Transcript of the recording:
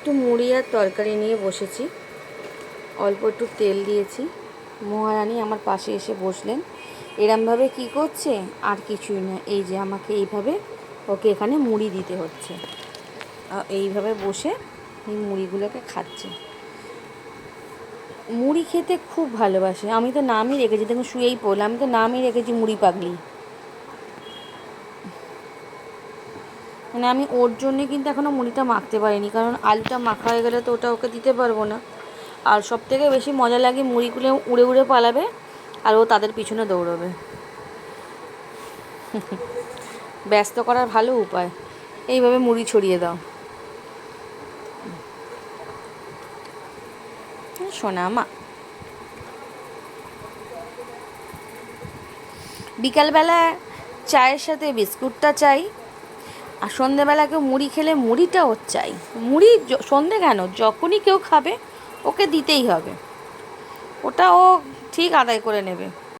একটু মুড়ি আর তরকারি নিয়ে বসেছি, অল্প একটু তেল দিয়েছি। মহারানী আমার পাশে এসে বসলেন। এরমভাবে কি করছে আর কিছুই না, এই যে আমাকে এইভাবে ওকে এখানে মুড়ি দিতে হচ্ছে। এইভাবে বসে এই মুড়িগুলোকে খাচ্ছে। মুড়ি খেতে খুব ভালোবাসে। আমি তো নামই রেখেছি, দেখুন শুয়েই পড়লাম, আমি তো নামই রেখেছি মুড়ি পাগলি। মানে আমি ওর জন্যে কিন্তু এখনও মুড়িটা মাখতে পারিনি, কারণ আলুটা মাখা হয়ে গেলে তো ওটা ওকে দিতে পারবো না। আর সবথেকে বেশি মজা লাগে মুড়িগুলো উড়ে উড়ে পালাবে আর ও তাদের পিছনে দৌড়বে। ব্যস্ত করার ভালো উপায়, এইভাবে মুড়ি ছড়িয়ে দাও। সোনা মা। বিকালবেলা চায়ের সাথে বিস্কুটটা চাই, আর সন্ধেবেলা কেউ মুড়ি খেলে মুড়িটা ওর চাই। মুড়ি সন্ধে কেন, যখনই কেউ খাবে ওকে দিতেই হবে, ওটা ও ঠিক আদায় করে নেবে।